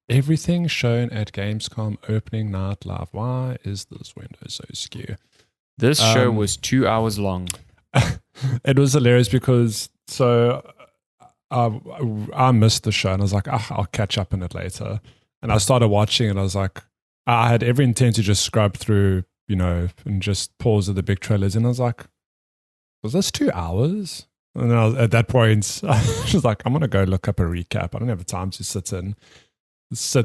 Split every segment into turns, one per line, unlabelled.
everything shown at Gamescom opening night live. Why is this window so skew?
This show was 2 hours long.
It was hilarious because I missed the show and I was like, I'll catch up on it later. And I started watching and I was like, I had every intent to just scrub through, and just pause at the big trailers. And I was like, was this 2 hours? And then at that point, I was like, I'm going to go look up a recap. I don't have the time to sit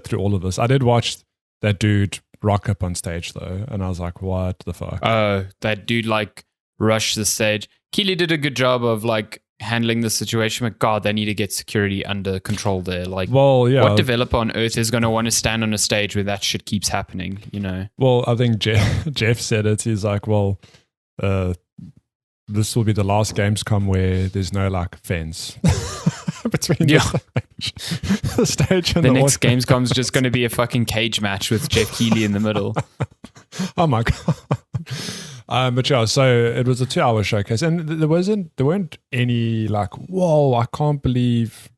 through all of this. I did watch that dude rock up on stage though. And I was like, what the fuck?
That dude rushed the stage. Keely did a good job of handling the situation, but God, they need to get security under control there. What developer on earth is going to want to stand on a stage where that shit keeps happening,
Well, I think Jeff said it. He's like, this will be the last Gamescom where there's no fence between the stage and
the next Gamescom's just going to be a fucking cage match with Jeff Keighley in the middle.
Oh my God. But yeah, so it was a 2-hour showcase, and there weren't any whoa, I can't believe,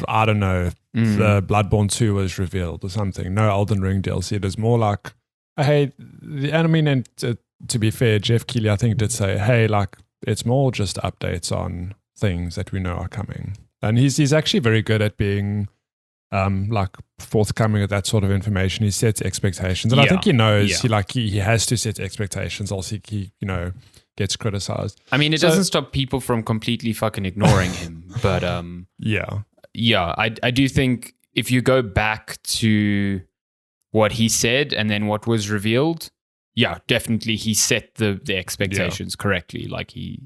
I don't know, the Bloodborne 2 was revealed or something. No Elden Ring DLC. It was more like, hey, and to be fair, Jeff Keighley, I think, did say, hey, it's more just updates on things that we know are coming. And he's actually very good at being forthcoming with that sort of information. He sets expectations, and I think he knows he has to set expectations, else he gets criticized.
I mean, it doesn't stop people from completely fucking ignoring him, but I do think if you go back to what he said and then what was revealed, definitely he set the expectations correctly.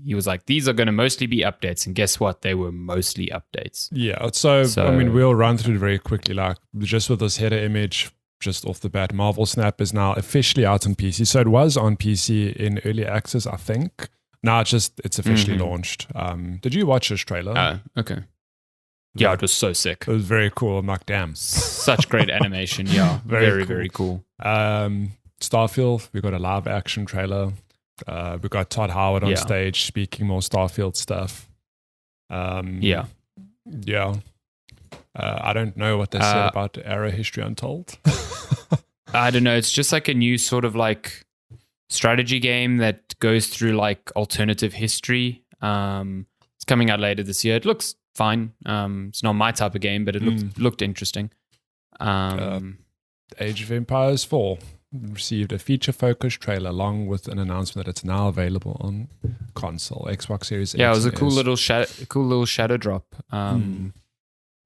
He was like, these are going to mostly be updates, and guess what? They were mostly updates.
Yeah, so I mean, we'll run through it very quickly. Just with this header image, just off the bat, Marvel Snap is now officially out on PC. So it was on PC in early access, I think. Now it's officially launched. Did you watch this trailer?
Okay. Yeah, it was so sick.
It was very cool. I'm like, damn.
Such great animation. Yeah, very cool.
Starfield, we got a live action trailer. We got Todd Howard on stage speaking more Starfield stuff. I don't know what they said about Arrow History Untold.
I don't know. It's just a new sort of strategy game that goes through alternative history. It's coming out later this year. It looks fine. It's not my type of game, but it looked interesting.
Age of Empires 4 received a feature-focused trailer along with an announcement that it's now available on console, Xbox Series X.
Yeah, it was a cool little shadow drop.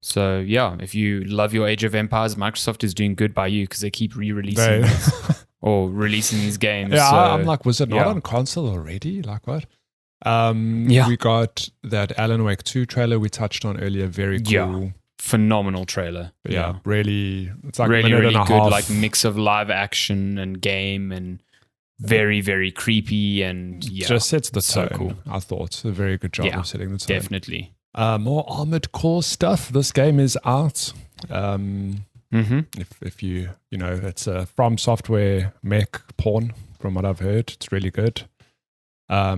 So yeah, if you love your Age of Empires, Microsoft is doing good by you because they keep re-releasing or releasing these games.
Yeah, so, I'm like, was it not on console already? What? We got that Alan Wake 2 trailer we touched on earlier. Very cool.
Yeah. Phenomenal trailer.
Yeah, really. It's
really good, mix of live action and game, and very, very creepy, and
just sets the tone.
So cool.
I thought a very good job of setting the tone.
Definitely.
More Armored Core stuff. This game is out. If you it's a From Software mech porn. From what I've heard, it's really good. All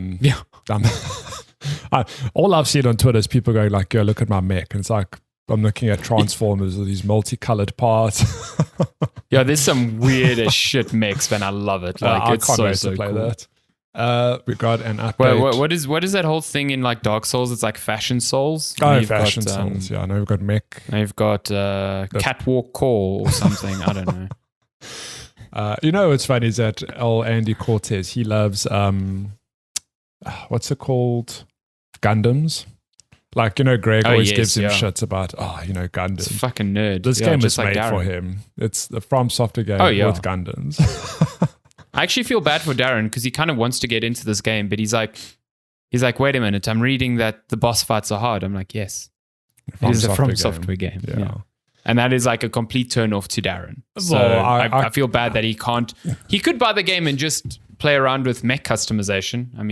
I've seen on Twitter is people going yo, look at my mech, and it's like, I'm looking at Transformers with these multicolored parts.
Yeah, there's some weird as shit mix, man. I love it.
I
it's
can't wait
so
to play
cool.
that. We got an update.
What is that whole thing in Dark Souls? It's Fashion Souls.
Fashion Souls. Yeah, I know we've got mech.
You've got Catwalk Core or something. I don't know.
What's funny is that Andy Cortez, he loves what's it called? Gundams. Greg always gives him shits about, Gundams.
It's a fucking nerd.
This game was made for him. It's the From Software game with Gundams.
I actually feel bad for Darren because he kind of wants to get into this game, but he's like, wait a minute, I'm reading that the boss fights are hard. I'm like, yes, it is a From Software game. Yeah. And that is a complete turn off to Darren. So I feel bad that he can't. He could buy the game and just play around with mech customization.
I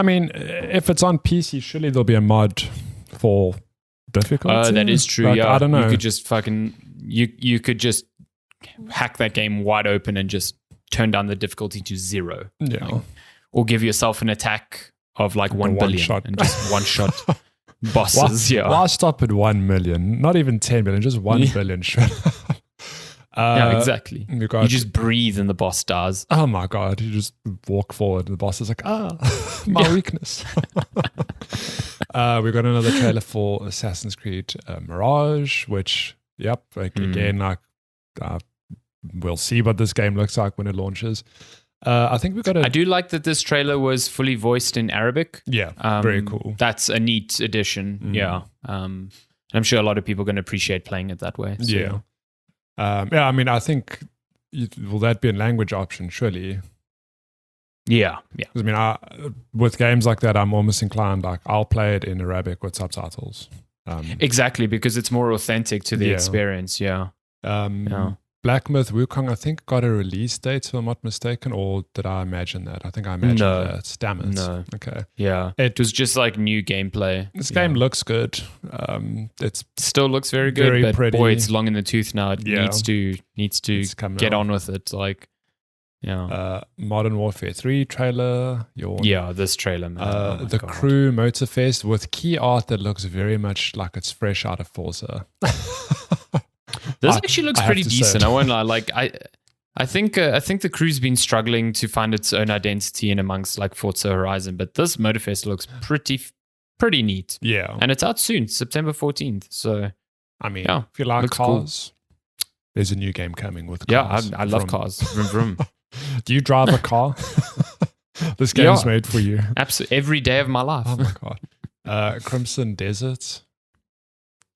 mean, if it's on PC, surely there'll be a mod for difficulty.
That is true.
I don't know.
You could just you could just hack that game wide open and just turn down the difficulty to 0.
Yeah.
Or give yourself an attack of 1 billion
shot.
and just one shot. bosses.
Why stop at 1 million? Not even 10 million, just 1 billion.
Yeah, exactly. You just breathe and the boss dies.
Oh my God. You just walk forward and the boss is like, my weakness. We got another trailer for Assassin's Creed Mirage, which, again, we'll see what this game looks like when it launches. I think we got
I do like that this trailer was fully voiced in Arabic.
Yeah, very cool.
That's a neat addition. Yeah. I'm sure a lot of people are going to appreciate playing it that way. So.
Yeah. I mean, I think, will that be a language option, surely?
Yeah.
I mean, with games like that, I'm almost inclined, like, I'll play it in Arabic with subtitles.
Exactly, because it's more authentic to the experience,
Black Myth Wukong, I think, got a release date, if I'm not mistaken, or did I imagine that? I think I imagined that. Damn it.
No.
Okay.
Yeah. It was just like new gameplay.
This game looks good. It
still looks very good,
very
but
pretty.
Boy, it's long in the tooth now. It needs to get on with it. Like,
Modern Warfare 3 trailer.
This trailer, man.
The Crew Motorfest with key art that looks very much like it's fresh out of Forza.
This actually looks pretty decent. I won't lie. Like I think the Crew's been struggling to find its own identity in amongst like Forza Horizon, but this Motorfest looks pretty neat.
Yeah,
and it's out soon, September 14th. So
I mean, if you like cars, there's a new game coming with cars.
Yeah, I love cars. Vroom vroom.
Do you drive a car? This game's made for you.
Absolutely, every day of my life.
Oh my God. Crimson Desert.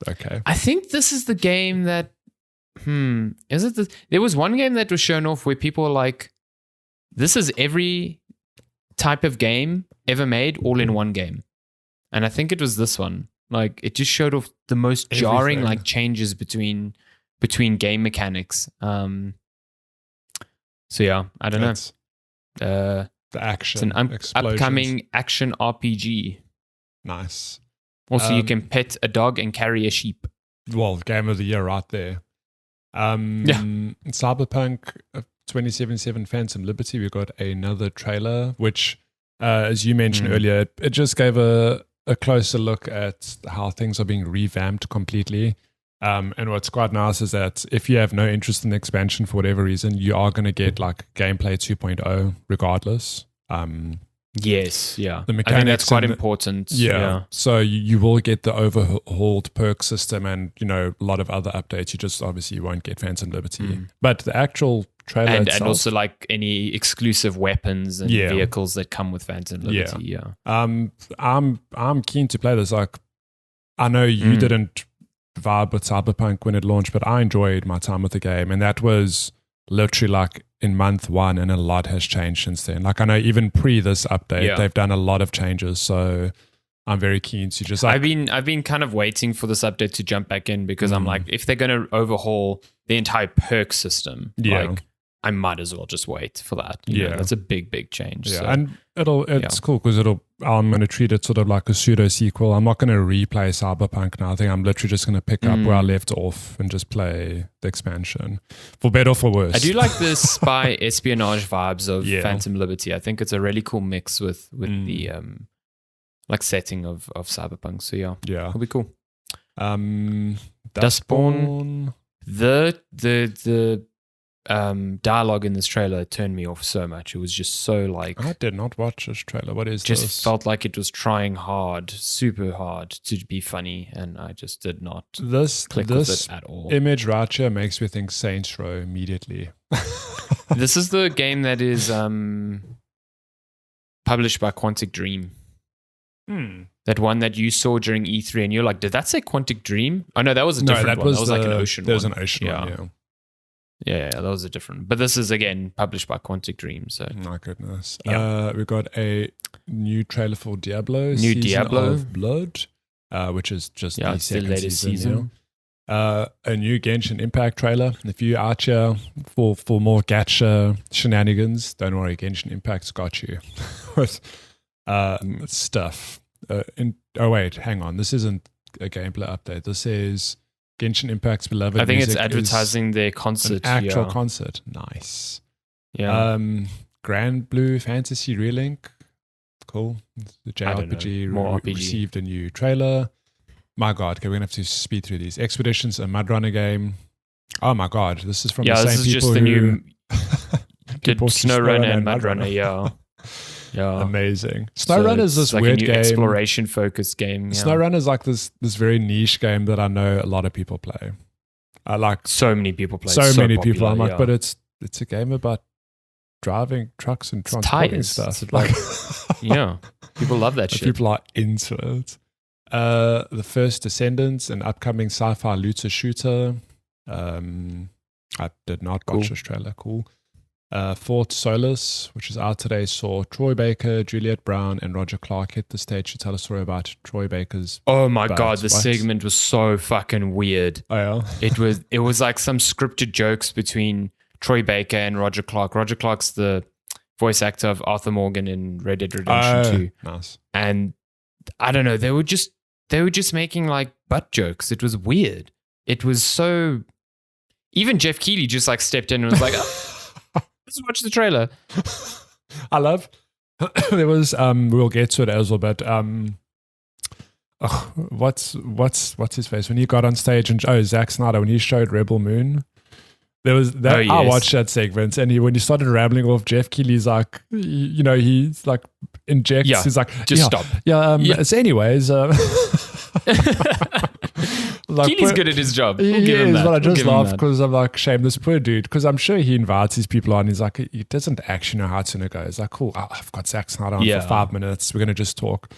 Okay.
I think this is the game that. Is it? There was one game that was shown off where people were like, "This is every type of game ever made, all in one game," and I think it was this one. Like, it just showed off the most jarring like changes between game mechanics. So yeah, I don't know.
The action.
It's an upcoming action RPG.
Nice.
Also, you can pet a dog and carry a sheep.
Well, game of the year right there. Cyberpunk 2077 Phantom Liberty, we got another trailer, which, as you mentioned earlier, it just gave a closer look at how things are being revamped completely. And what's quite nice is that if you have no interest in the expansion for whatever reason, you are going to get like gameplay 2.0 regardless.
Yes, yeah.
The mechanics,
I think that's quite important. Yeah.
So you will get the overhauled perk system and, a lot of other updates. You just obviously won't get Phantom Liberty. But the actual trailer
and also like any exclusive weapons and vehicles that come with Phantom Liberty. Yeah.
I'm keen to play this. Like, I know you didn't vibe with Cyberpunk when it launched, but I enjoyed my time with the game, and that was literally like in month 1, and a lot has changed since then. Like, I know even pre this update, they've done a lot of changes. So I'm very keen to just like,
I've been kind of waiting for this update to jump back in, because I'm like, if they're going to overhaul the entire perk system, like, I might as well just wait for that. You know, that's a big change.
Yeah,
so.
and it's cool because I'm going to treat it sort of like a pseudo sequel. I'm not going to replay Cyberpunk now. I think I'm literally just going to pick up where I left off and just play the expansion, for better or for worse.
I do like the spy espionage vibes of Phantom Liberty. I think it's a really cool mix with the like setting of Cyberpunk. So yeah, it'll be cool. Dustborn. The dialogue in this trailer turned me off so much. It was just so like,
I did not watch this trailer. What is
just
this?
Felt like it was trying super hard to be funny, and I just did not click with it at all.
Image right here makes me think Saints Row immediately.
This is the game that is published by Quantic Dream. That one that you saw during E3, and you're like, did that say Quantic Dream? Oh no, that was a different one. That was like an ocean one.
There was an ocean one, yeah.
Yeah, that was a different. But this is, again, published by Quantic Dream. So,
my goodness. We got a new trailer for Diablo.
Diablo
of Blood, which is just the second
latest season.
A new Genshin Impact trailer. If you're out here for more gacha shenanigans, don't worry, Genshin Impact's got you with stuff. Wait, hang on. This isn't a gameplay update. This is Genshin Impact's beloved.
I think it's advertising their concert.
An actual concert. Nice.
Yeah.
Grand Blue Fantasy Relink. cool. The JRPG
more RPG.
received a new trailer. My God, okay, we're going to have to speed through these. Expeditions, a Mud Runner game. Oh my God, this is from the same people
just the new did SnowRunner and Mud Runner, yeah.
Amazing. SnowRunner is this like weird game.
Exploration-focused game. Yeah.
SnowRunner is like this very niche game that I know a lot of people play. I like
so many people play.
So many popular, people. I'm like, but it's a game about driving trucks and transporting stuff.
It's like, yeah, people love that shit.
People are into it. The First Descendants, an upcoming sci-fi looter shooter. I did not watch this trailer. Cool. Fort Solis, which is out today, saw Troy Baker, Juliette Brown, and Roger Clark hit the stage to tell a story about Troy Baker's.
Oh my God, the segment was so fucking weird.
Oh yeah,
it was like some scripted jokes between Troy Baker and Roger Clark. Roger Clark's the voice actor of Arthur Morgan in Red Dead Redemption 2.
Nice.
And I don't know, they were just making like butt jokes. It was weird. It was so. Even Jeff Keighley just like stepped in and was like, let's watch the trailer.
I love. There was. We'll get to it as well, but what's his face when he got on stage and Zack Snyder when he showed Rebel Moon. There was that.
Yes.
I watched that segment, and when he started rambling off, Jeff Keighley's like, he's like injects.
Yeah,
he's like,
stop.
Yeah. So anyways,
like, Keighley's good at his job.
He is, but I just laugh because I'm like, shame this poor dude. Because I'm sure he invites these people on. He's like, he doesn't actually know how to go. He's like, cool, I've got Zack Snyder on for 5 minutes. We're gonna just talk.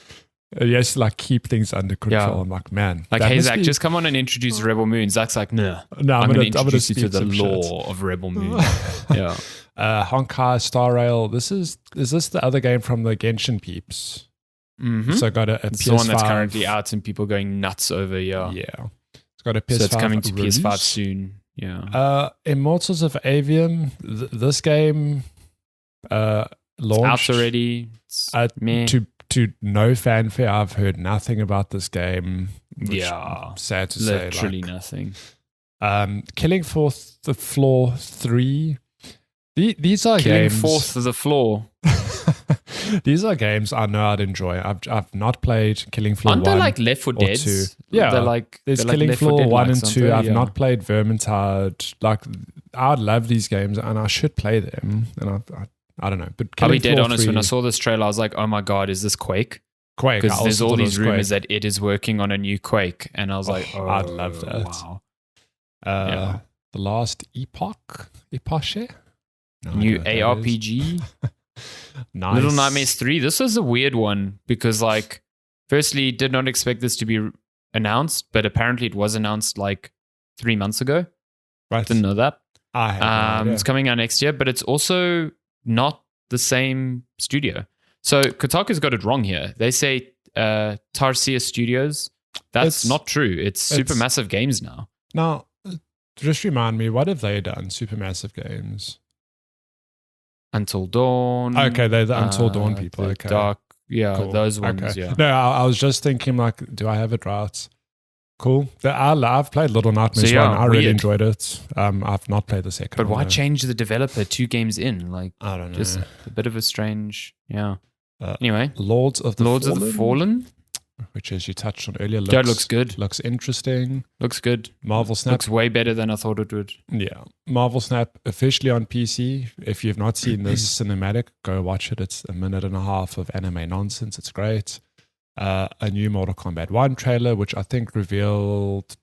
He has to like keep things under control. I'm like, man,
like, hey Zach, just come on and introduce Rebel Moon. Zach's like, no, I'm gonna introduce you to the lore of Rebel Moon. Yeah.
Honkai Star Rail. Is this the other game from the Genshin peeps?
Mm-hmm.
So I got a
it's
PS5.
the one that's currently out and people going nuts over.
Yeah. It's got a PS5.
So it's coming to
release.
PS5 soon. Yeah.
Immortals of Avium. This game launched
out already.
To no fanfare. I've heard nothing about this game. Sad to say.
Literally nothing.
Killing Forth the Floor 3. These are
Killing
games.
Forth the Floor.
These are games I know I'd enjoy. I've not played Killing Floor 1.
Aren't they like Left 4 Dead?
2. Yeah. There's Killing Floor 1 and 2. I've not played Vermintide. Like, I'd love these games and I should play them. And I don't know. But
I'll be dead honest, when I saw this trailer, I was like, oh my God, is this Quake? Because there's all these rumors that it is working on a new Quake. And I was like,
I'd love that.
Wow.
The Last Epoch? Epoche?
New ARPG?
Nice.
Little Nightmares 3. This was a weird one because, like, firstly, did not expect this to be announced, but apparently it was announced like 3 months ago.
Right.
Didn't know that.
I have no idea.
It's coming out next year, but it's also not the same studio. So Kotaku's got it wrong here. They say Tarsier Studios. That's not true. It's Supermassive Games now.
Now, just remind me, what have they done? Supermassive Games.
Until Dawn.
Okay, they're the Until Dawn people. Okay.
Dark,
cool.
Those ones,
okay.
yeah.
No, I was just thinking, like, do I have it right? Cool. I've played Little Nightmares 1. I really enjoyed it. I've not played the second
one. But why
though.
change the developer 2 games in? Like,
I don't know.
Just a bit of a strange, anyway.
Lords of the
Fallen?
Which, as you touched on earlier,
looks good.
Looks interesting.
Looks good.
Marvel Snap.
Looks way better than I thought it would.
Yeah. Marvel Snap officially on PC. If you've not seen this cinematic, go watch it. It's 1.5 minutes of anime nonsense. It's great. A new Mortal Kombat 1 trailer, which I think revealed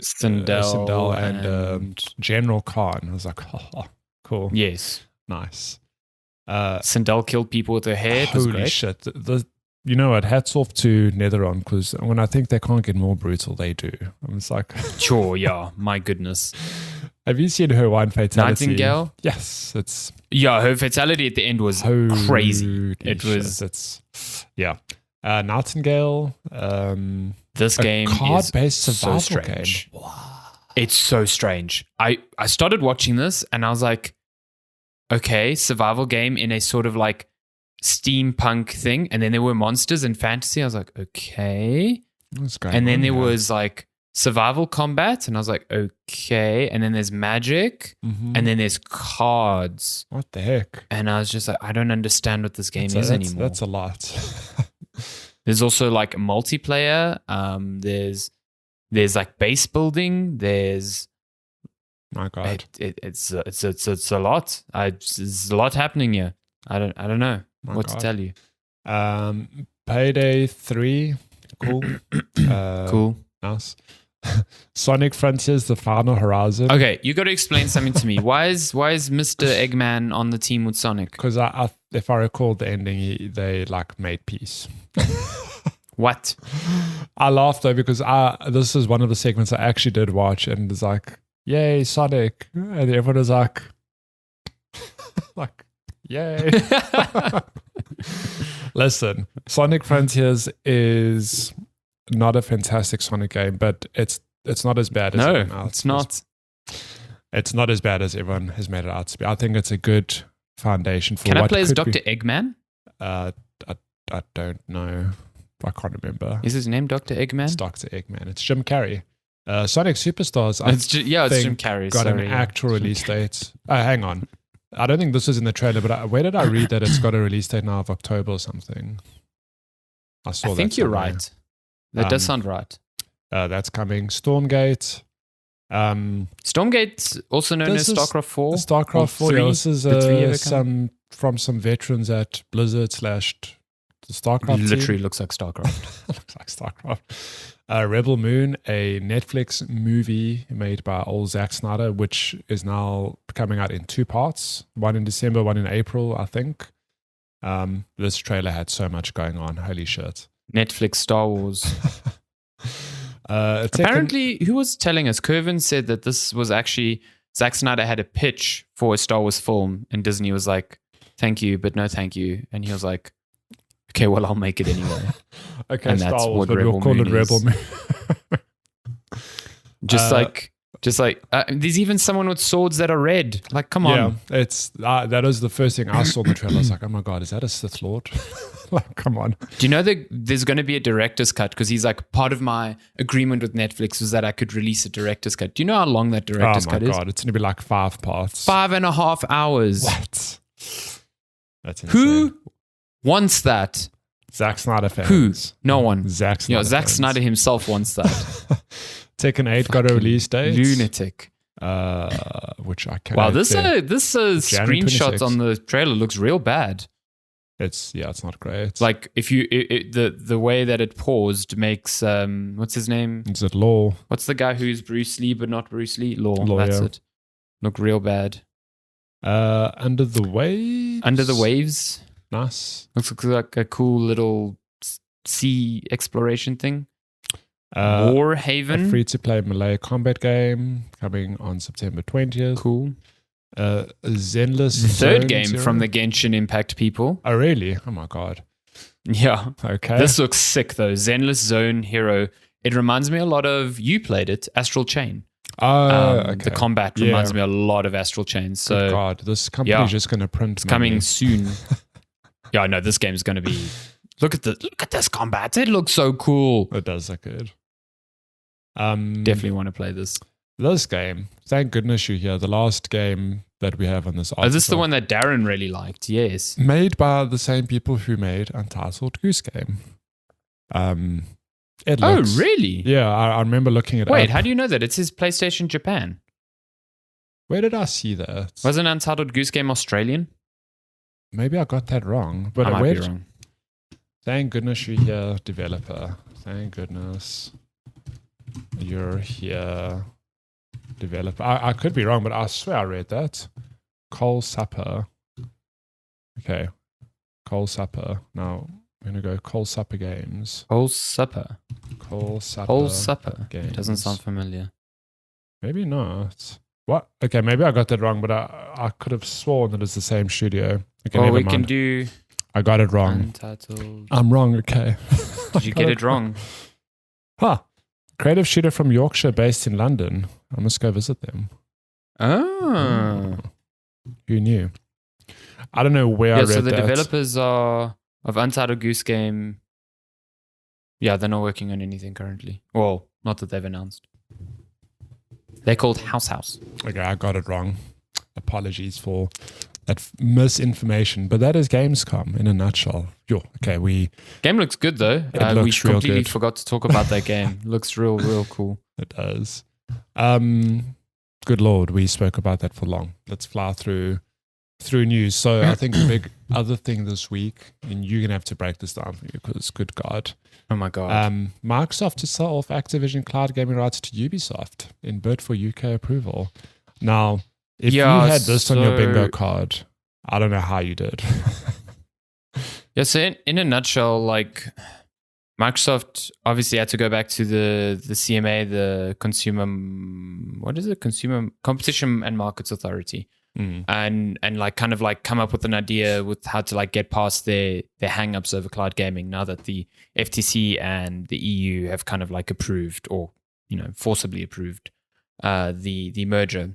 Sindel and General Khan. I was like, oh, cool.
Yes.
Nice.
Sindel killed people with her hair.
Holy shit. You know what? Hats off to Netheron, because when I think they can't get more brutal, they do. I'm just like...
Sure, yeah. My goodness.
Have you seen her one fatality?
Nightingale?
Yes. It's...
Yeah, her fatality at the end was crazy. It was...
Yeah. Nightingale.
This game
card-based
is so strange. Wow. It's so strange. I started watching this and I was like, okay, survival game in a sort of like steampunk thing, and then there were monsters and fantasy. I was like, okay.
What's going
and then
on
there
here?
was like survival combat, and I was like, okay. And then there's magic, and then there's cards.
What the heck?
And I was just like, I don't understand what this game is anymore.
That's a lot.
There's also like multiplayer. There's like base building. There's
my God,
it's a lot. There's a lot happening here. I don't know to tell you.
Payday 3, cool.
Cool.
Nice. Sonic Frontiers: The Final Horizon.
Okay, you got to explain something to me. Why is Mr. Eggman on the team with Sonic?
Because if I recall the ending, they like made peace.
What?
I laughed though because this is one of the segments I actually did watch, and it's like, yay, Sonic, and everyone is like, yay. Listen, Sonic Frontiers is not a fantastic Sonic game, but it's not as bad as everyone else.
It's not.
It's not as bad as everyone has made it out to be. I think it's a good foundation for.
Can
what
I play as
could
Dr.
be.
Eggman?
I don't know. I can't remember.
Is his name Dr. Eggman?
It's Dr. Eggman. It's Jim Carrey. Sonic Superstars.
It's Jim Carrey.
Got an actual release date. Hang on. I don't think this was in the trailer, but where did I read that it's got a release date now of October or something? I think
you're right. That does sound right.
That's coming. Stormgate.
Stormgate, also known as StarCraft 4.
StarCraft 4.
3,
yeah, this is some veterans at Blizzard / the StarCraft team.
Literally looks like StarCraft.
Looks like StarCraft. Rebel Moon, a Netflix movie made by old Zack Snyder, which is now coming out in 2 parts. One in December, one in April, I think. This trailer had so much going on. Holy shit.
Netflix Star Wars. Apparently, who was telling us? Kervin said that this was actually Zack Snyder had a pitch for a Star Wars film, and Disney was like, "Thank you, but no, thank you." And he was like, "Okay, well, I'll make it anyway."
Okay,
and
Star
that's
Wars,
what
but we'll call it Rebel Moon.
Just like there's even someone with swords that are red. Like, come on.
Yeah, it's that is the first thing I saw in the trailer. I was like, oh my God, is that a Sith Lord? Like, come on.
Do you know that there's going to be a director's cut? Because he's like, part of my agreement with Netflix was that I could release a director's cut. Do you know how long that director's cut is?
Oh my God, it's going to be like 5 parts.
5.5 hours.
What? That's insane.
Who wants that?
Zack Snyder fans.
Who? No one.
Zack Snyder.
Zack Snyder himself wants that.
Tekken 8 got a release date.
Lunatic.
Which I can't.
Wow, this screenshots on the trailer looks real bad.
It's not great.
Like if you the way that it paused makes what's his name?
Is it Law?
What's the guy who's Bruce Lee but not Bruce Lee? Law. That's it. Look real bad.
Under the Waves.
Under the Waves.
Nice.
Looks like a cool little sea exploration thing. Warhaven.
A free-to-play melee combat game coming on September 20th.
Cool.
Zenless
The third
Zone
game
0.
from the Genshin Impact people.
Oh, really? Oh, my God.
Yeah.
Okay.
This looks sick, though. Zenless Zone Hero. It reminds me a lot of, you played it, Astral Chain.
Oh, okay.
The combat reminds me a lot of Astral Chain. So,
good God, this company is just going to print
It's coming soon. Yeah, I know this game is going to be... Look at this combat. It looks so cool.
It does look good.
Definitely want to play this.
This game, thank goodness you're here. The last game that we have on this article.
Is this the one that Darren really liked? Yes.
Made by the same people who made Untitled Goose Game. It looks,
really?
Yeah, I remember looking at it.
Wait, how do you know that? It says PlayStation Japan.
Where did I see that?
Wasn't Untitled Goose Game Australian?
Maybe I got that wrong. But
I might be wrong.
Thank goodness you're here, developer. Thank goodness you're here, developer. I could be wrong, but I swear I read that. Cole Supper. Okay. Cole Supper. Now, I'm going to go Cole Supper Games.
Cole Supper.
Cole Supper.
Cole Supper.
Games.
Doesn't sound familiar.
Maybe not. What? Okay, maybe I got that wrong, but I could have sworn that it's the same studio. Okay,
well,
never
we
mind.
can do...
I got it wrong.
Untitled...
I'm wrong, okay.
Did you get it wrong?
Huh. Creative shooter from Yorkshire based in London. I must go visit them.
Oh.
Who knew? I don't know where I read that.
So the developers are of Untitled Goose Game. Yeah, they're not working on anything currently. Well, not that they've announced. They're called House.
Okay, I got it wrong. Apologies for that misinformation. But that is Gamescom in a nutshell.
Game looks good though. We completely forgot to talk about that game. Looks real cool.
It does. Good Lord, we spoke about that for long. Let's fly through news. So I think the big other thing this week, and you're going to have to break this down for me because good God.
Oh my God.
Microsoft to sell off Activision cloud gaming rights to Ubisoft in bid for UK approval. Now, if you had this on your bingo card, I don't know how you did.
So in a nutshell, like Microsoft obviously had to go back to the CMA, the Consumer Competition and Markets Authority. And like kind of like come up with an idea with how to like get past their hang-ups over cloud gaming now that the FTC and the EU have kind of like approved or forcibly approved the merger.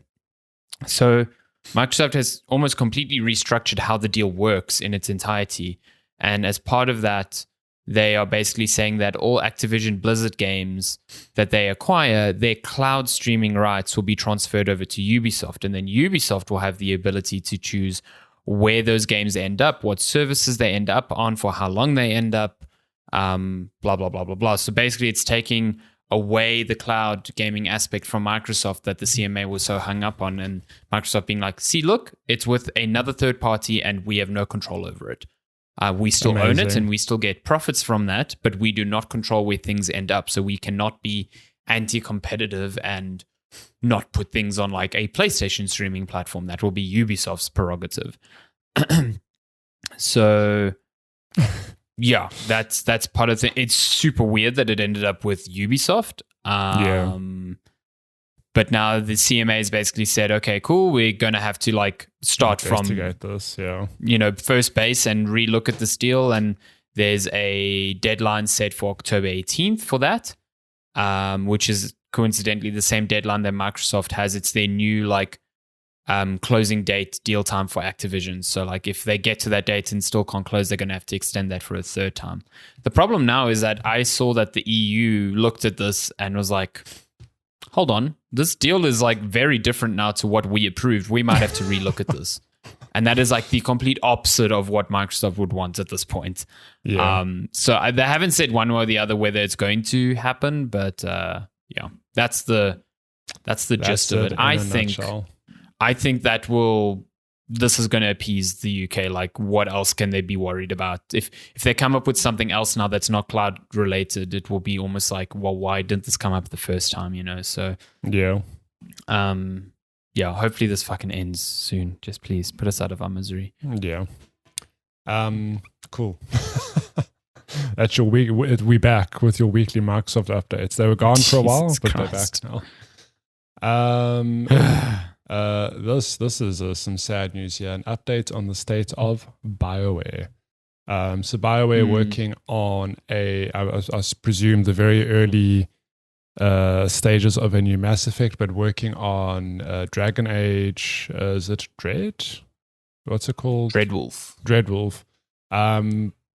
So Microsoft has almost completely restructured how the deal works in its entirety, and as part of that, they are basically saying that all Activision Blizzard games that they acquire, their cloud streaming rights will be transferred over to Ubisoft. And then Ubisoft will have the ability to choose where those games end up, what services they end up on, for how long they end up, blah, blah, blah, blah, blah. So basically it's taking away the cloud gaming aspect from Microsoft that the CMA was so hung up on. And Microsoft being like, see, look, it's with another third party and we have no control over it. We still own it and we still get profits from that, but we do not control where things end up. So we cannot be anti-competitive and not put things on like a PlayStation streaming platform. That will be Ubisoft's prerogative. So, yeah, that's part of it. It's super weird that it ended up with Ubisoft. But now the CMA has basically said, okay, cool, we're going to have to like start from
this,
first base and relook at this deal. And there's a deadline set for October 18th for that, which is coincidentally the same deadline that Microsoft has. It's their new like closing date deal time for Activision. So like if they get to that date and still can't close, they're going to have to extend that for a third time. The problem now is that I saw that the EU looked at this and was like, hold on, this deal is like very different now to what we approved. We might have to relook at this. And that is like the complete opposite of what Microsoft would want at this point.
Yeah.
So they haven't said one way or the other whether it's going to happen, but that's the gist of it. I think that this is going to appease the UK. Like, what else can they be worried about? If they come up with something else now that's not cloud related, it will be almost like, well, why didn't this come up the first time? So hopefully this fucking ends soon. Just please put us out of our misery.
Yeah. Cool. That's your week. We back with your weekly Microsoft updates. They were gone for a while, but they're back now. This is some sad news here. An update on the state of BioWare. So BioWare working on I presume the very early stages of a new Mass Effect, but working on Dragon Age. Is it Dread? What's it called? Dreadwolf.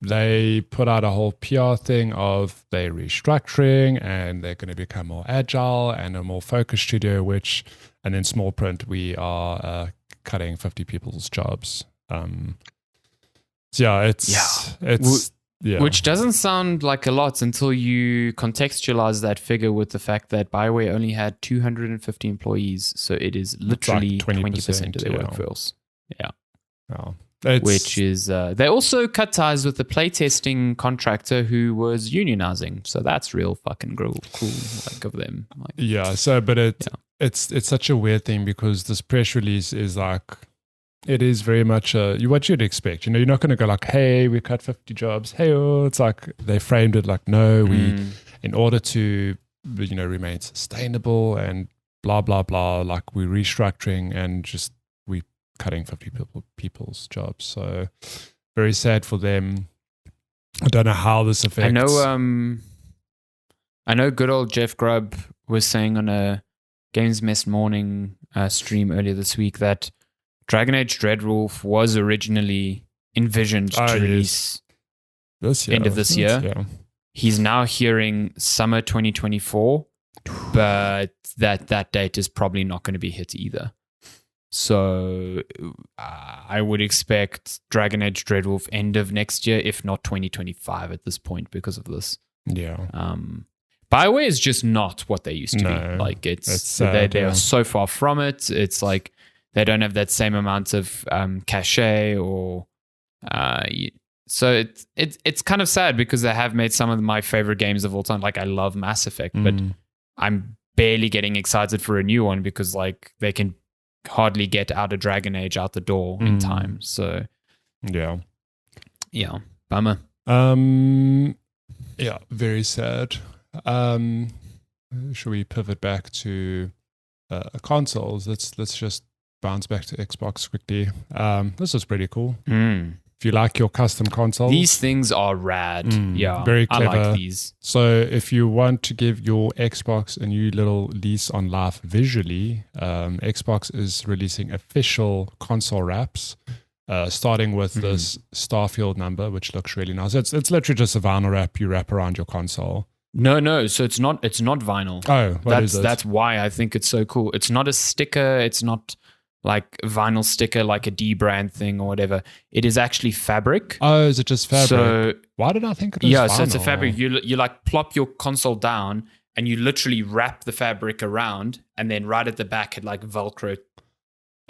They put out a whole PR thing of they're restructuring and they're going to become more agile and a more focused studio, and in small print, we are cutting 50 people's jobs.
Which doesn't sound like a lot until you contextualize that figure with the fact that BioWare only had 250 employees. So it is literally like 20% of their workforce. Yeah.
Oh.
Which is, they also cut ties with the playtesting contractor who was unionizing. So that's real fucking cool like of them. Like,
it's such a weird thing because this press release is like, it is very much what you'd expect. You're not going to go like, hey, we cut 50 jobs. Hey, it's like they framed it like, no, we, in order to, remain sustainable and blah, blah, blah, like we're restructuring and just cutting 50 people's jobs. So very sad for them. I don't know how this affects.
I know good old Jeff Grubb was saying on a Games Mess morning stream earlier this week that Dragon Age Dreadwolf was originally envisioned to release
this year.
End of this year.
Yeah.
He's now hearing summer 2024, but that date is probably not going to be hit either. So I would expect Dragon Age Dreadwolf end of next year, if not 2025 at this point because of this.
Yeah.
BioWare is just not what they used to be. Like they are so far from it. It's like they don't have that same amount of cachet or so it's kind of sad because they have made some of my favorite games of all time. Like I love Mass Effect, but I'm barely getting excited for a new one because like they can hardly get out of Dragon Age out the door in time. So
yeah,
bummer.
Yeah, very sad. Should we pivot back to consoles? Let's just bounce back to Xbox quickly. This is pretty cool. If you like your custom consoles,
these things are rad. Yeah,
very clever.
I like these.
So if you want to give your Xbox a new little lease on life visually, Xbox is releasing official console wraps, starting with this Starfield number, which looks really nice. It's literally just a vinyl wrap you wrap around your console.
No. So it's not vinyl.
Oh, what is it?
That's why I think it's so cool. It's not a sticker. It's not like vinyl sticker, like a D brand thing or whatever. It is actually fabric.
Oh, is it just fabric? So why did I think it was vinyl?
So it's a fabric. You like plop your console down and you literally wrap the fabric around, and then right at the back it like Velcro.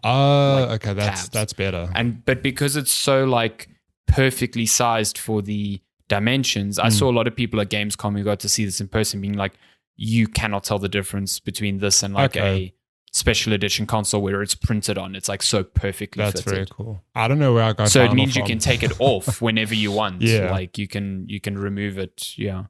Oh, like okay, that's better.
But because it's so like perfectly sized for the dimensions, I saw a lot of people at Gamescom who got to see this in person being like, you cannot tell the difference between this and like a special edition console where it's printed on. It's like so perfectly
That's
fitted.
Very cool. I don't know where I got
so it means you can take it off whenever you want.
Yeah,
like you can remove it. Yeah.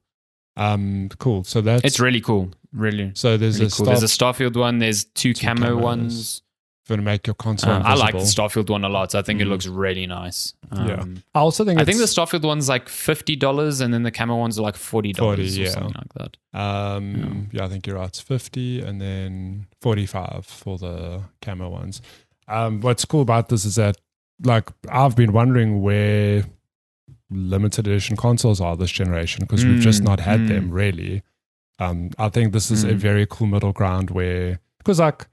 Cool. So it's
really cool. Really.
So there's
really cool. There's a Starfield one. There's two camo ones.
If you want to make your console
I like the Starfield one a lot. I think it looks really nice.
I also think
the Starfield one's like $50, and then the camo ones are like $40 or something like that.
I think you're right. It's 50 and then 45 for the camo ones. What's cool about this is that, like, I've been wondering where limited edition consoles are this generation because we've just not had them really. I think this is a very cool middle ground where, because like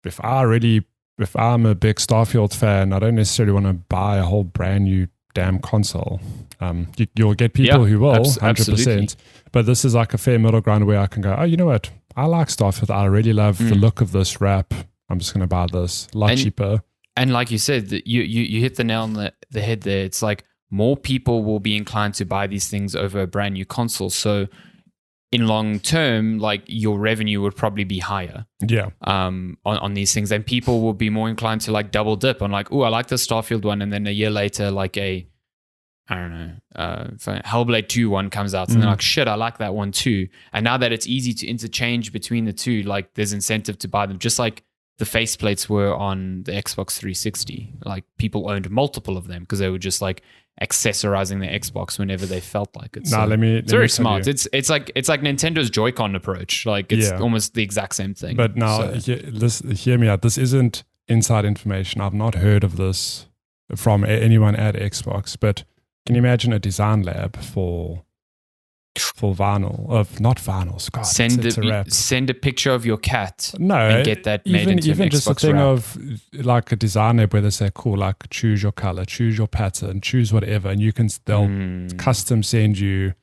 if I'm a big Starfield fan, I don't necessarily want to buy a whole brand new damn console. You'll get people who will, 100%.
Absolutely.
But this is like a fair middle ground where I can go, oh, you know what? I like Starfield. I really love the look of this wrap. I'm just going to buy this a lot cheaper.
And like you said, you hit the nail on the head there. It's like more people will be inclined to buy these things over a brand new console. So in long term, like your revenue would probably be higher.
Yeah.
On these things, and people will be more inclined to like double dip on like, oh, I like the Starfield one, and then a year later, like Hellblade 2 one comes out, and they're like, shit, I like that one too. And now that it's easy to interchange between the two, like there's incentive to buy them, just like the faceplates were on the Xbox 360. Like people owned multiple of them because they were just like accessorizing their Xbox whenever they felt like it. So it's very smart. It's like Nintendo's Joy-Con approach. Like it's almost the exact same thing.
But now, hear me out. This isn't inside information. I've not heard of this from anyone at Xbox. But can you imagine a design lab for vinyl, of not vinyls? God,
send a picture of your cat.
No,
and get that made into
even
an
just
Xbox
a thing
wrap.
of like a design lab where they say, cool, like choose your color, choose your pattern, choose whatever, and they'll custom send you.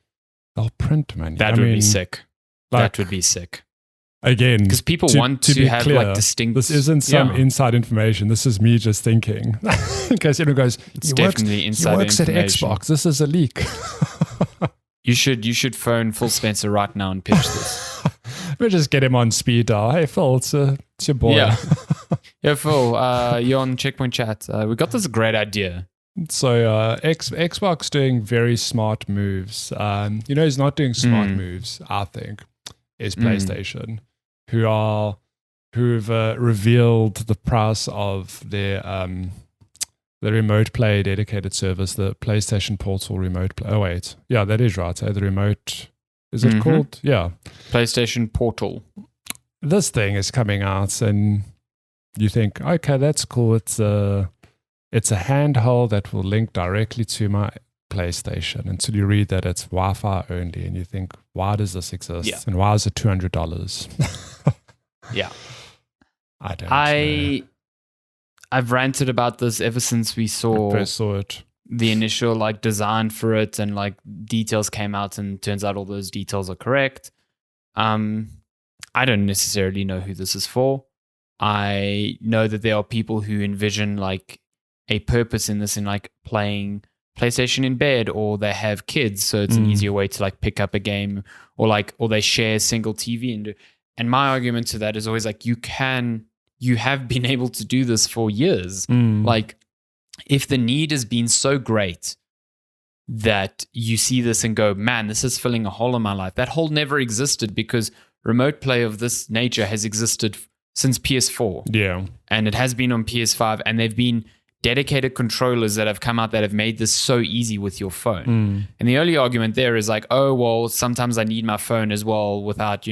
They'll print money.
That would be sick. That would be sick.
Again,
because people want to have clear, like distinct.
This isn't some inside information. This is me just thinking. In case anyone goes,
it's definitely inside information.
He works at Xbox. This is a leak.
You should phone Phil Spencer right now and pitch this.
We'll just get him on speed dial. Hey Phil, it's your boy.
Yeah, Phil, you're on Checkpoint Chat. We got this great idea.
So Xbox doing very smart moves. Who's not doing smart moves, I think, is PlayStation, who've revealed the price of their the remote play dedicated service, the PlayStation Portal remote play. Oh wait, yeah, that is right. The remote, is it called? Yeah,
PlayStation Portal.
This thing is coming out, and you think, okay, that's cool. It's a handheld that will link directly to my PlayStation until you read that it's Wi-Fi only, and you think, why does this exist?
Yeah.
And why is it $200?
Yeah.
I don't know.
I've ranted about this ever since we
First saw it.
The initial like design for it, and like details came out, and turns out all those details are correct. I don't necessarily know who this is for. I know that there are people who envision like a purpose in this, in like playing PlayStation in bed, or they have kids, so it's an easier way to like pick up a game, or they share a single TV. And my argument to that is always like, you have been able to do this for years. Like, if the need has been so great that you see this and go, man, this is filling a hole in my life. That hole never existed, because remote play of this nature has existed since PS4.
Yeah.
And it has been on PS5, and they've been dedicated controllers that have come out that have made this so easy with your phone. And the only argument there is like, oh, well, sometimes I need my phone as well without,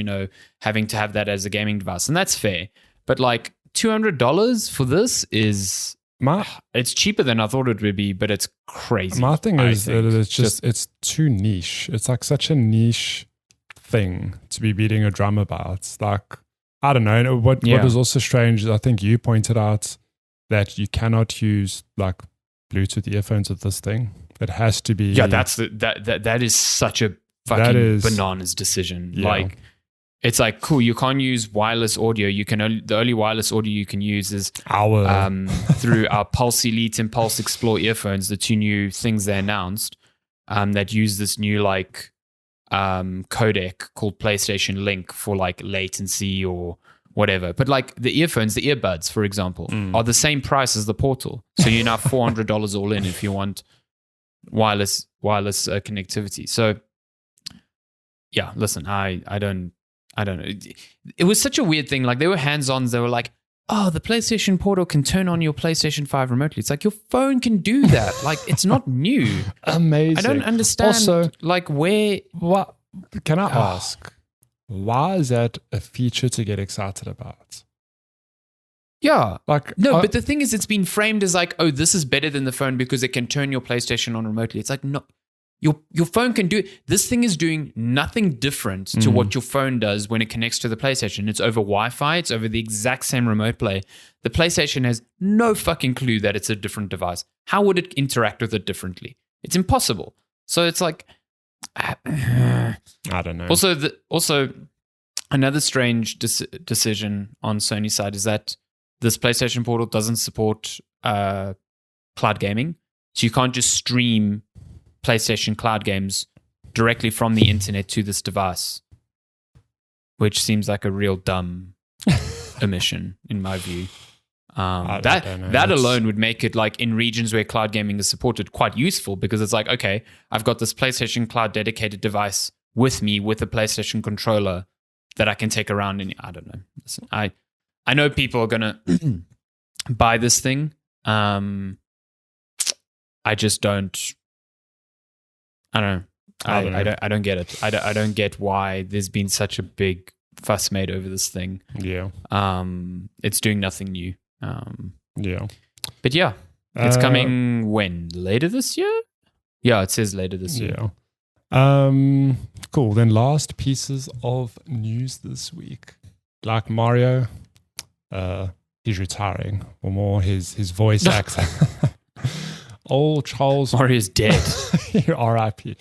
having to have that as a gaming device. And that's fair. But like $200 for this is... it's cheaper than I thought it would be, but it's crazy.
My thing is that it's too niche. It's like such a niche thing to be beating a drum about. It's like, I don't know. What was also strange is I think you pointed out that you cannot use like Bluetooth earphones with this thing. It has to be...
Yeah, that is such a fucking bananas decision. Yeah. Like, it's like, cool, you can't use wireless audio. The only wireless audio you can use is through our Pulse Elite and Pulse Explore earphones, the two new things they announced that use this new like codec called PlayStation Link for like latency or whatever. But like the earphones, the earbuds, for example, are the same price as the Portal. So you're now $400 all in if you want wireless connectivity. So yeah, listen, I don't know. It was such a weird thing. Like, they were hands-ons. They were like, oh, the PlayStation Portal can turn on your PlayStation 5 remotely. It's like, your phone can do that. Like, it's not new.
Amazing.
I don't understand. Also, like, where...
What can I ask? Why is that a feature to get excited about?
Yeah.
Like,
no, but the thing is, it's been framed as like, oh, this is better than the phone because it can turn your PlayStation on remotely. It's like, no. Your phone can do it. This thing is doing nothing different to what your phone does when it connects to the PlayStation. It's over Wi-Fi. It's over the exact same remote play. The PlayStation has no fucking clue that it's a different device. How would it interact with it differently? It's impossible. So it's like...
I don't know.
Also, another strange decision on Sony's side is that this PlayStation Portal doesn't support cloud gaming. So you can't just stream PlayStation cloud games directly from the internet to this device, which seems like a real dumb omission in my view. That alone would make it like in regions where cloud gaming is supported quite useful, because it's like, okay, I've got this PlayStation cloud dedicated device with me with a PlayStation controller that I can take around. And I don't know. Listen, I know people are gonna buy this thing. I just don't. I don't know. I don't get it. I don't get why there's been such a big fuss made over this thing.
Yeah.
It's doing nothing new.
Yeah.
But yeah, it's coming when? Later this year? Yeah, it says later this year.
Yeah. Cool. Then last pieces of news this week. Like Mario, he's retiring, or more his voice actor. Old Charles
Mario's dead.
R.I.P.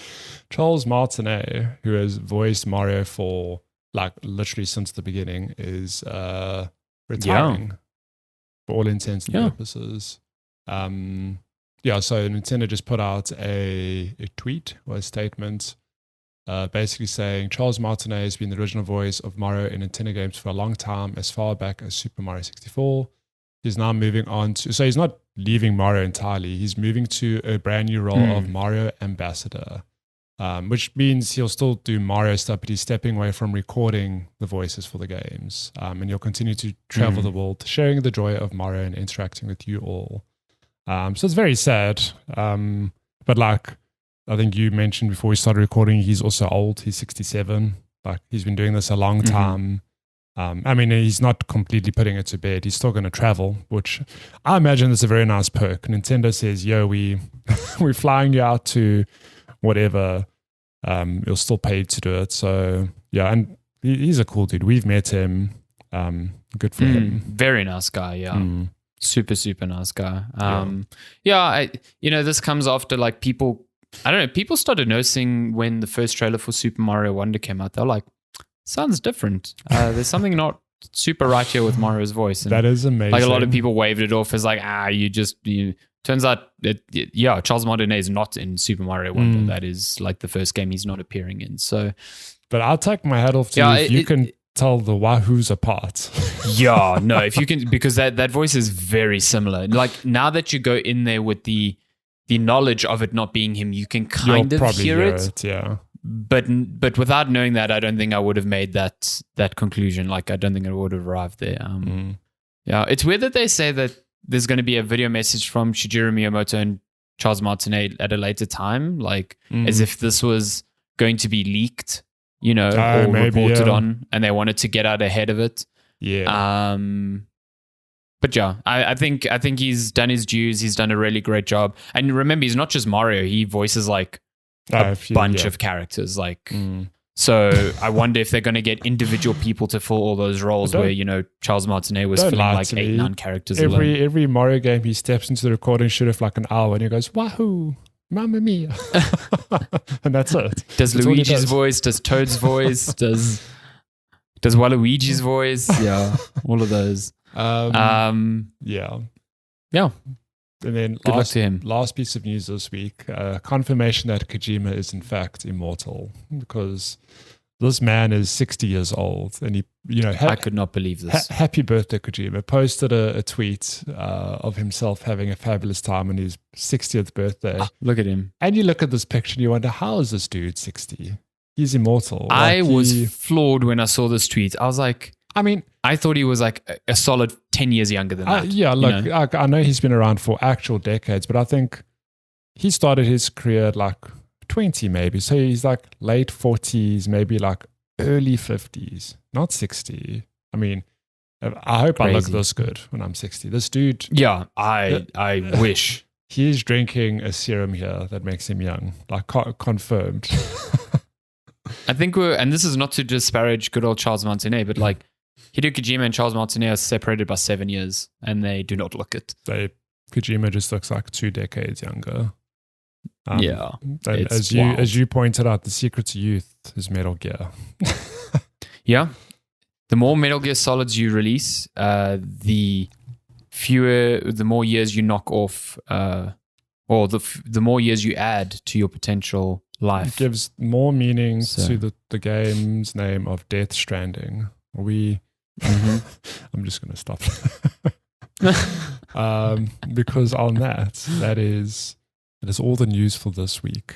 Charles Martinet, who has voiced Mario for like literally since the beginning, is retiring for all intents and purposes. So Nintendo just put out a tweet or a statement basically saying Charles Martinet has been the original voice of Mario in Nintendo games for a long time, as far back as Super Mario 64. He's now moving on to... So he's not leaving Mario entirely. He's moving to a brand new role of Mario Ambassador, which means he'll still do Mario stuff, but he's stepping away from recording the voices for the games. And he'll continue to travel the world, sharing the joy of Mario and interacting with you all. So it's very sad. But like, I think you mentioned before we started recording, he's also old. He's 67. Like, he's been doing this a long time. I mean, he's not completely putting it to bed. He's still going to travel, which I imagine is a very nice perk. Nintendo says, yo, we're flying you out to whatever. You'll still pay to do it. So, yeah, and he's a cool dude. We've met him. Good for him.
Very nice guy, yeah. Super, super nice guy. This comes after like people, I don't know, people started noticing when the first trailer for Super Mario Wonder came out. They're like, sounds different. There's something not super right here with Mario's voice. And
that is amazing.
Like a lot of people waved it off as like, turns out, Charles Martinet is not in Super Mario Wonder. That is like the first game he's not appearing in. So,
but I'll take my hat off to you if you can tell the Wahoos apart.
Yeah, no, if you can, because that voice is very similar. Like now that you go in there with the knowledge of it not being him, you can kind of hear it.
Yeah.
But without knowing that, I don't think I would have made that conclusion. Like, I don't think I would have arrived there. Yeah, it's weird that they say that there's going to be a video message from Shigeru Miyamoto and Charles Martinet at a later time, like as if this was going to be leaked, or reported on, and they wanted to get out ahead of it.
Yeah.
But yeah, I think he's done his dues. He's done a really great job. And remember, he's not just Mario. He voices like a bunch of characters. Like, so I wonder if they're going to get individual people to fill all those roles where, Charles Martinet was filling like 8-9 characters alone.
Every Mario game, he steps into the recording studio for like an hour and he goes, Wahoo, Mamma Mia. And that's it.
Does Luigi's voice, does Toad's voice, does Waluigi's voice? Yeah, all of those.
Yeah. And then
good luck to him.
Last piece of news this week, confirmation that Kojima is in fact immortal, because this man is 60 years old and he,
I could not believe this.
Happy birthday, Kojima. Posted a tweet of himself having a fabulous time on his 60th birthday.
Look at him.
And you look at this picture and you wonder, how is this dude 60? He's immortal.
I was floored when I saw this tweet. I was like, I thought he was like a solid 10 years younger than that.
Yeah, look, I know he's been around for actual decades, but I think he started his career at like 20 maybe. So he's like late 40s, maybe like early 50s, not 60. I hope I look this good when I'm 60. This dude...
Yeah, I wish.
He's drinking a serum here that makes him young, like confirmed.
I think and this is not to disparage good old Charles Martinet, but like, Hideo Kojima and Charles Martinet are separated by 7 years, and they do not look it.
Kojima just looks like 2 decades younger.
It's
as you pointed out, the secret to youth is Metal Gear.
Yeah, the more Metal Gear Solids you release, the more years you knock off, or the more years you add to your potential life.
It gives more meaning to the game's name of Death Stranding. I'm just going to stop. Because on that is all the news for this week.